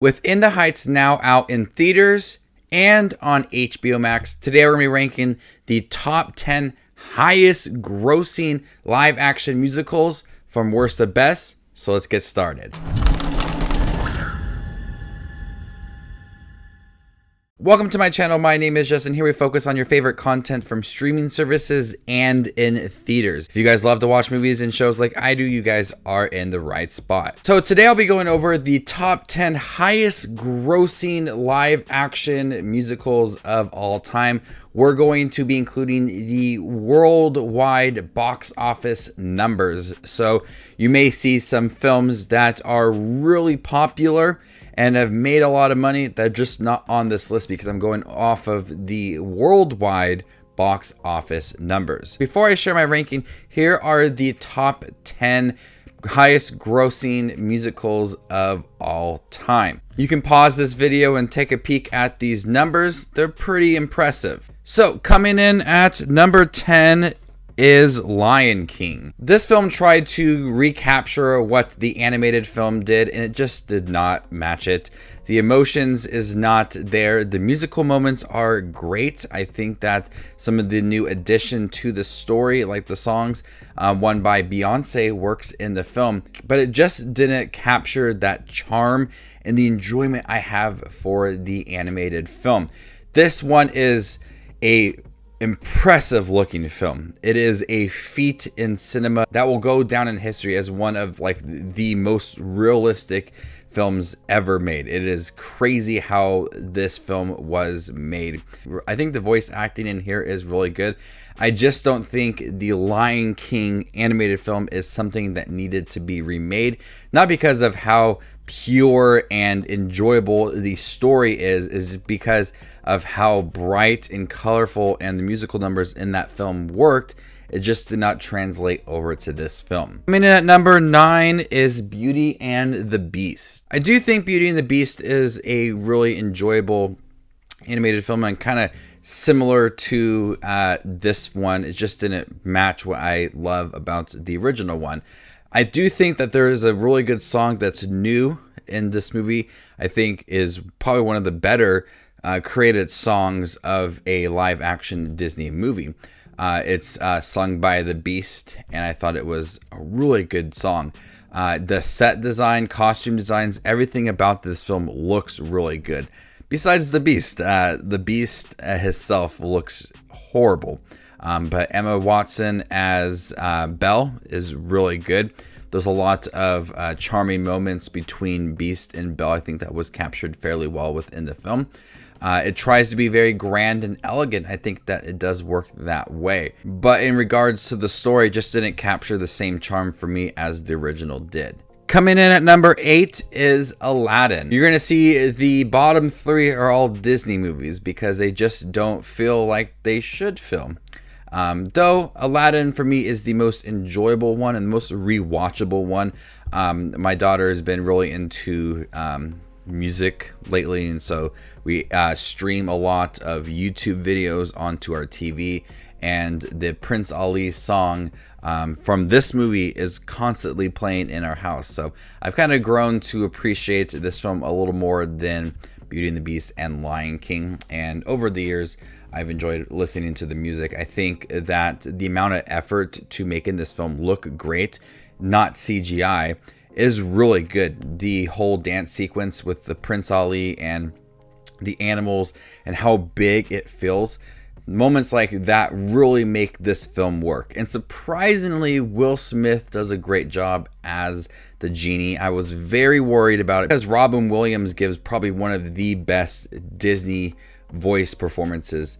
Within the Heights now out in theaters and on HBO Max. Today we're going to be ranking the top 10 highest grossing live action musicals from worst to best. So let's get started. Welcome to my channel. My name is Justin. Here we focus on your favorite content from streaming services and in theaters. If you guys love to watch movies and shows like I do, you guys are in the right spot. So today I'll be going over the top 10 highest grossing live action musicals of all time. We're going to be including the worldwide box office numbers. So you may see some films that are really popular and have made a lot of money that are just not on this list because I'm going off of the worldwide box office numbers. Before I share my ranking, here are the top 10 highest grossing musicals of all time. You can pause this video and take a peek at these numbers. They're pretty impressive. So coming in at number 10 is Lion King. This film tried to recapture what the animated film did, and it just did not match it. The emotions is not there. The musical moments are great. I think that some of the new addition to the story, like the songs, one by Beyonce, works in the film, but it just didn't capture that charm and the enjoyment I have for the animated film. This one is a impressive looking film. It is a feat in cinema that will go down in history as one of like the most realistic films ever made. It is crazy how this film was made. I think the voice acting in here is really good. I just don't think the Lion King animated film is something that needed to be remade, not because of how pure and enjoyable the story is because of how bright and colorful and the musical numbers in that film worked. It just did not translate over to this film. Coming in at number 9 is Beauty and the Beast. I do think Beauty and the Beast is a really enjoyable animated film and kind of similar to this one. It just didn't match what I love about the original one. I do think that there is a really good song that's new in this movie. I think is probably one of the better created songs of a live action Disney movie. It's sung by the Beast, and I thought it was a really good song. The set design, costume designs, everything about this film looks really good. Besides the Beast himself looks horrible. But Emma Watson as Belle is really good. There's a lot of charming moments between Beast and Belle. I think that was captured fairly well within the film. It tries to be very grand and elegant. I think that it does work that way. But in regards to the story, it just didn't capture the same charm for me as the original did. Coming in at number 8 is Aladdin. You're going to see the bottom 3 are all Disney movies because they just don't feel like they should feel. Though Aladdin for me is the most enjoyable one and the most rewatchable one. My daughter has been really into music lately, and so we stream a lot of YouTube videos onto our TV, and the Prince Ali song from this movie is constantly playing in our house. So I've kind of grown to appreciate this film a little more than Beauty and the Beast and Lion King, and over the years I've enjoyed listening to the music. I think that the amount of effort to making this film look great, not CGI, is really good. The whole dance sequence with the Prince Ali and the animals and how big it feels, moments like that really make this film work. And surprisingly, Will Smith does a great job as the genie. I was very worried about it because Robin Williams gives probably one of the best Disney voice performances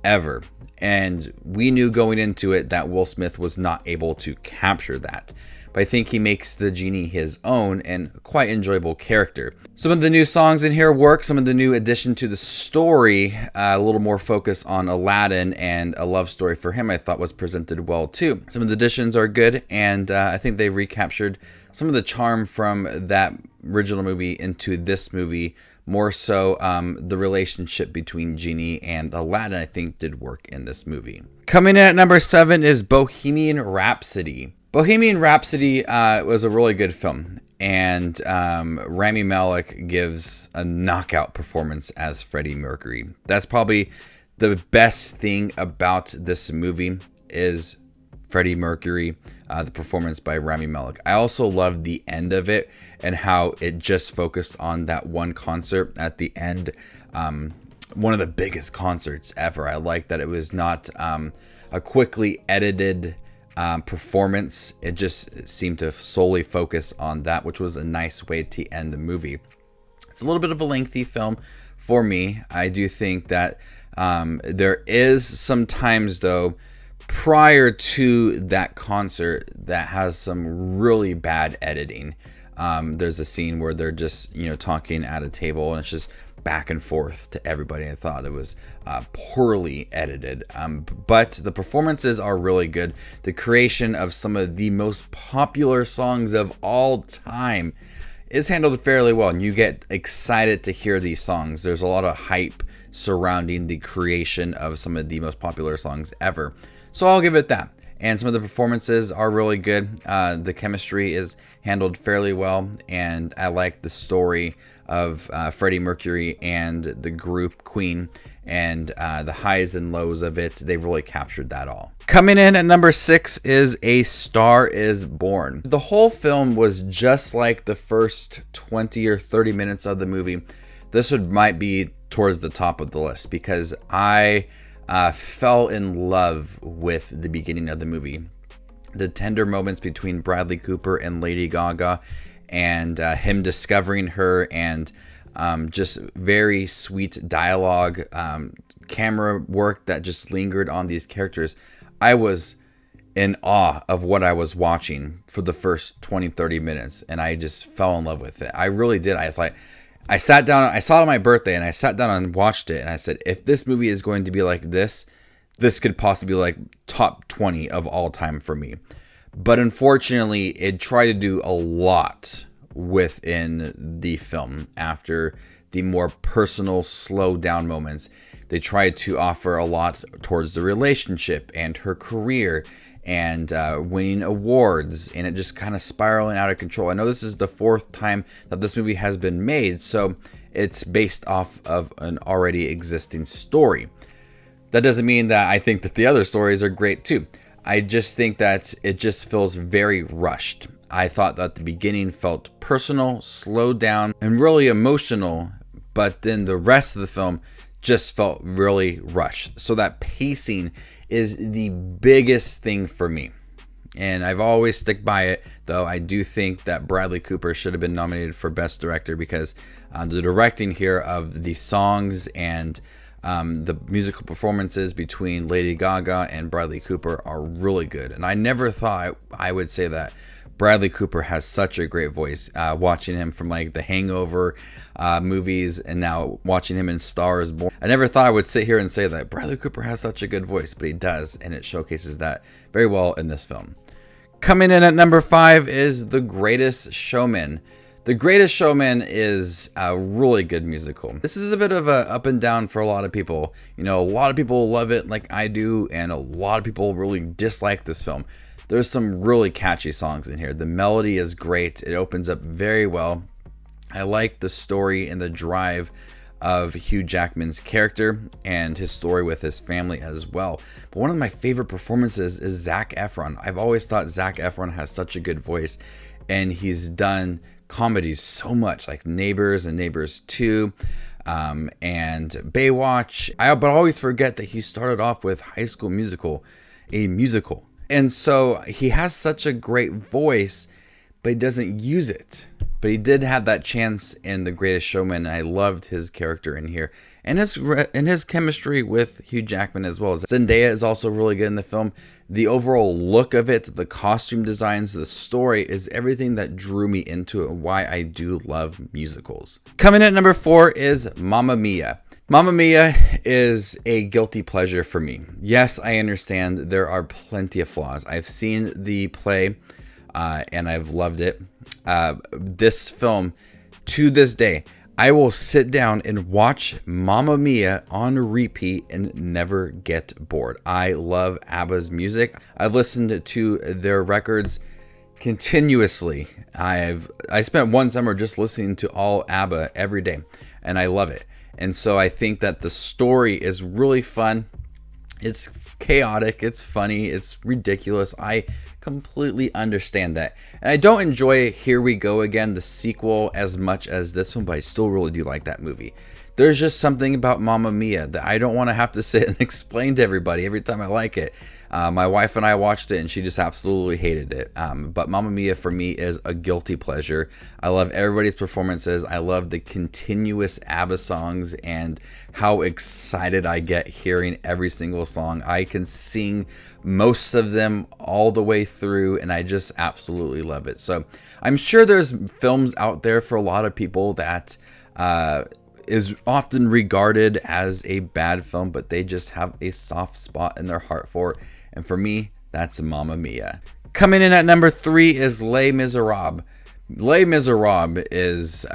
ever, and we knew going into it that Will Smith was not able to capture that, but I think he makes the genie his own and a quite enjoyable character. Some of the new songs in here work. Some of the new addition to the story, a little more focus on Aladdin and a love story for him, I thought was presented well too. Some of the additions are good, and I think they recaptured some of the charm from that original movie into this movie. More so, the relationship between Genie and Aladdin, I think, did work in this movie. Coming in at number 7 is Bohemian Rhapsody. Bohemian Rhapsody was a really good film. And Rami Malek gives a knockout performance as Freddie Mercury. That's probably the best thing about this movie is Freddie Mercury, the performance by Rami Malek. I also loved the end of it and how it just focused on that one concert at the end. One of the biggest concerts ever. I like that it was not a quickly edited performance. It just seemed to solely focus on that, which was a nice way to end the movie. It's a little bit of a lengthy film for me. I do think that there is sometimes, though, prior to that concert that has some really bad editing. There's a scene where they're just, talking at a table and it's just back and forth to everybody. I thought it was poorly edited, but the performances are really good. The creation of some of the most popular songs of all time is handled fairly well, and you get excited to hear these songs. There's a lot of hype surrounding the creation of some of the most popular songs ever, so I'll give it that. And some of the performances are really good. The chemistry is handled fairly well, and I like the story of Freddie Mercury and the group Queen, and the highs and lows of it. They've really captured that all. Coming in at number 6 is A Star Is Born. The whole film was just like the first 20 or 30 minutes of the movie. This might be towards the top of the list because I fell in love with the beginning of the movie. The tender moments between Bradley Cooper and Lady Gaga, and him discovering her, and just very sweet dialogue, camera work that just lingered on these characters. I was in awe of what I was watching for the first 20-30 minutes, and I just fell in love with it. I really did. I sat down, I saw it on my birthday, and I sat down and watched it, and I said, if this movie is going to be like this could possibly be like top 20 of all time for me. But unfortunately, it tried to do a lot within the film. After the more personal, slow down moments, they tried to offer a lot towards the relationship and her career and winning awards, and it just kind of spiraling out of control. I know this is the 4th time that this movie has been made, so it's based off of an already existing story. That doesn't mean that I think that the other stories are great too. I just think that it just feels very rushed. I thought that the beginning felt personal, slowed down, and really emotional, but then the rest of the film just felt really rushed. So that pacing is the biggest thing for me. And I've always stick by it, though I do think that Bradley Cooper should have been nominated for Best Director because the directing here of the songs and the musical performances between Lady Gaga and Bradley Cooper are really good. And I never thought I would say that. Bradley Cooper has such a great voice. Watching him from like the Hangover movies, and now watching him in Star Is Born, I never thought I would sit here and say that Bradley Cooper has such a good voice, but he does, and it showcases that very well in this film. Coming in at number 5 is The Greatest Showman. The Greatest Showman is a really good musical. This is a bit of a up and down for a lot of people. A lot of people love it like I do, and a lot of people really dislike this film. There's some really catchy songs in here. The melody is great. It opens up very well. I like the story and the drive of Hugh Jackman's character and his story with his family as well. But one of my favorite performances is Zac Efron. I've always thought Zac Efron has such a good voice, and he's done comedies so much, like Neighbors and Neighbors 2, and Baywatch. But I always forget that he started off with High School Musical, a musical. And so he has such a great voice, but he doesn't use it. But he did have that chance in The Greatest Showman. I loved his character in here, and his chemistry with Hugh Jackman as well. Zendaya is also really good in the film. The overall look of it, the costume designs, the story is everything that drew me into it and why I do love musicals. Coming in at number 4 is Mamma Mia. Mamma Mia is a guilty pleasure for me. Yes, I understand there are plenty of flaws. I've seen the play and I've loved it. This film, to this day, I will sit down and watch Mamma Mia on repeat and never get bored. I love ABBA's music. I've listened to their records continuously. I spent one summer just listening to all ABBA every day, and I love it. And so I think that the story is really fun. It's chaotic, it's funny, it's ridiculous. I completely understand that. And I don't enjoy Here We Go Again, the sequel, as much as this one, but I still really do like that movie. There's just something about Mamma Mia that I don't want to have to sit and explain to everybody every time I like it. My wife and I watched it, and she just absolutely hated it. But Mamma Mia for me is a guilty pleasure. I love everybody's performances. I love the continuous ABBA songs and how excited I get hearing every single song. I can sing most of them all the way through, and I just absolutely love it. So I'm sure there's films out there for a lot of people that is often regarded as a bad film, but they just have a soft spot in their heart for it. And for me, that's Mamma Mia. Coming in at number 3 is Les Miserables. Les Miserables is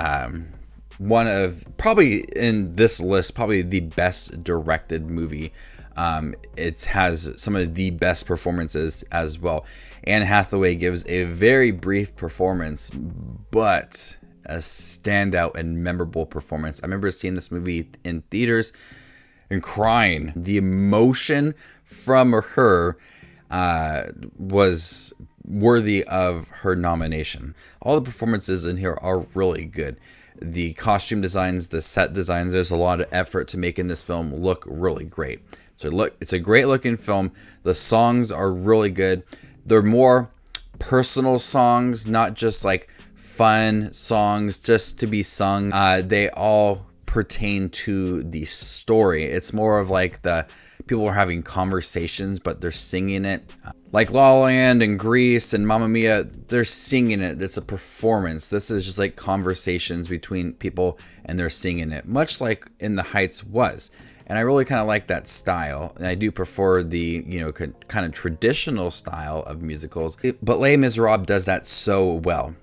one of, probably in this list, probably the best directed movie. It has some of the best performances as well. Anne Hathaway gives a very brief performance, but a standout and memorable performance. I remember seeing this movie in theaters and crying. The emotion from her was worthy of her nomination. All the performances in here are really good. The costume designs, the set designs, there's a lot of effort to making this film look really great. So it's a great looking film. The songs are really good. They're more personal songs, not just like fun songs just to be sung. They all pertain to the story. It's more of like the people are having conversations, but they're singing it. Like La La Land and Grease and Mamma Mia, they're singing it. It's a performance. This is just like conversations between people, and they're singing it, much like In the Heights was. And I really kind of like that style. And I do prefer the, kind of traditional style of musicals. But Les Miserables does that so well.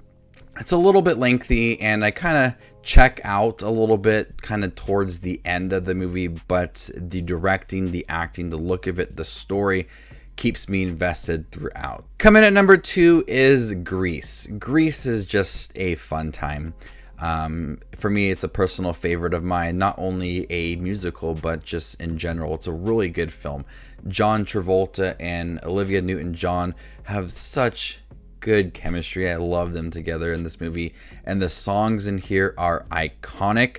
It's a little bit lengthy, and I kind of check out a little bit kind of towards the end of the movie, but the directing, the acting, the look of it, the story keeps me invested throughout. Coming at number 2 is Grease. Grease is just a fun time. For me, it's a personal favorite of mine, not only a musical, but just in general. It's a really good film. John Travolta and Olivia Newton-John have such good chemistry. I love them together in this movie, and the songs in here are iconic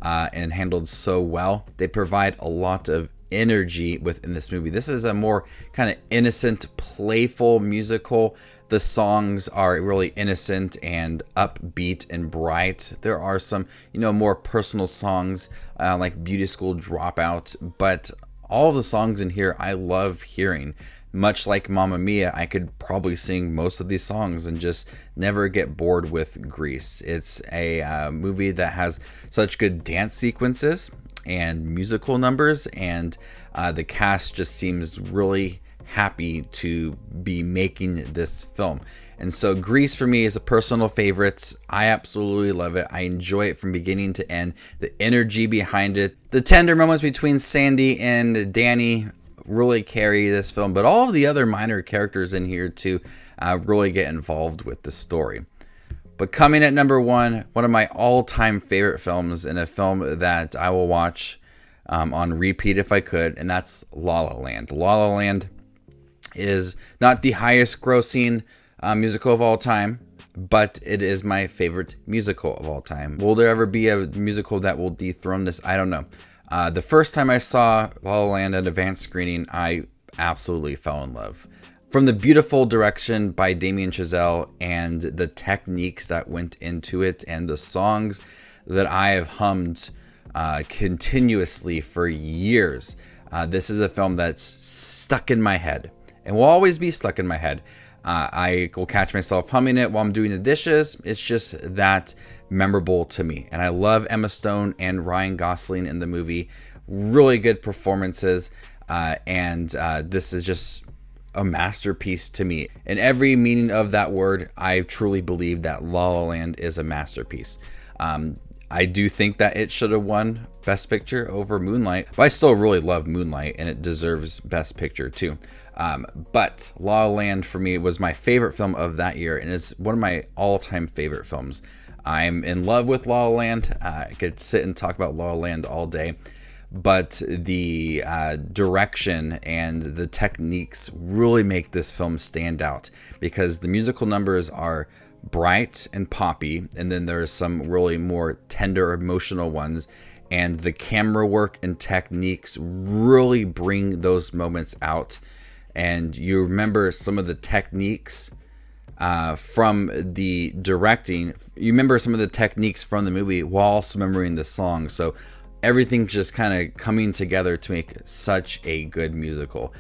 and handled so well. They provide a lot of energy within this movie. This is a more kind of innocent, playful musical. The songs are really innocent and upbeat and bright. There are some, more personal songs like Beauty School Dropout, but all the songs in here I love hearing. Much like Mamma Mia, I could probably sing most of these songs and just never get bored with Grease. It's a movie that has such good dance sequences and musical numbers, and the cast just seems really happy to be making this film. And so Grease for me is a personal favorite. I absolutely love it. I enjoy it from beginning to end. The energy behind it, the tender moments between Sandy and Danny really carry this film, but all of the other minor characters in here too really get involved with the story. But coming at number 1, one of my all-time favorite films, and a film that I will watch on repeat if I could, and that's La La Land. La La Land is not the highest grossing musical of all time, but it is my favorite musical of all time. Will there ever be a musical that will dethrone this? I don't know. The first time I saw La La Land at advanced screening, I absolutely fell in love. From the beautiful direction by Damien Chazelle and the techniques that went into it and the songs that I have hummed continuously for years, this is a film that's stuck in my head and will always be stuck in my head. I will catch myself humming it while I'm doing the dishes. It's just that memorable to me. And I love Emma Stone and Ryan Gosling in the movie. Really good performances. And this is just a masterpiece to me. In every meaning of that word, I truly believe that La La Land is a masterpiece. I do think that it should have won Best Picture over Moonlight, but I still really love Moonlight and it deserves Best Picture too. But La La Land for me was my favorite film of that year and is one of my all-time favorite films. I'm in love with La La Land. I could sit and talk about La La Land all day, but the direction and the techniques really make this film stand out because the musical numbers are bright and poppy, and then there's some really more tender emotional ones, and the camera work and techniques really bring those moments out, and you remember some of the techniques from the directing, you remember some of the techniques from the movie while also remembering the song, so everything's just kind of coming together to make such a good musical.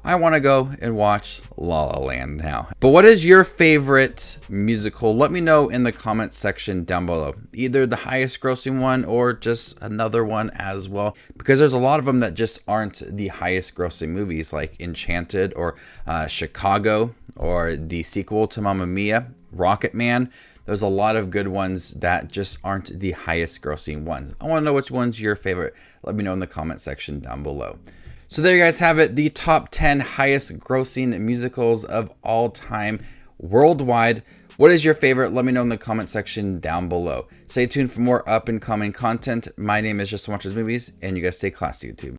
I want to go and watch La La Land now. But what is your favorite musical? Let me know in the comment section down below. Either the highest grossing one or just another one as well. Because there's a lot of them that just aren't the highest grossing movies, like Enchanted or Chicago or the sequel to Mamma Mia, Rocket Man. There's a lot of good ones that just aren't the highest grossing ones. I want to know which one's your favorite. Let me know in the comment section down below. So there you guys have it, the top 10 highest grossing musicals of all time worldwide. What is your favorite? Let me know in the comment section down below. Stay tuned for more up and coming content. My name is Just Watches Movies, and you guys stay classy, YouTube.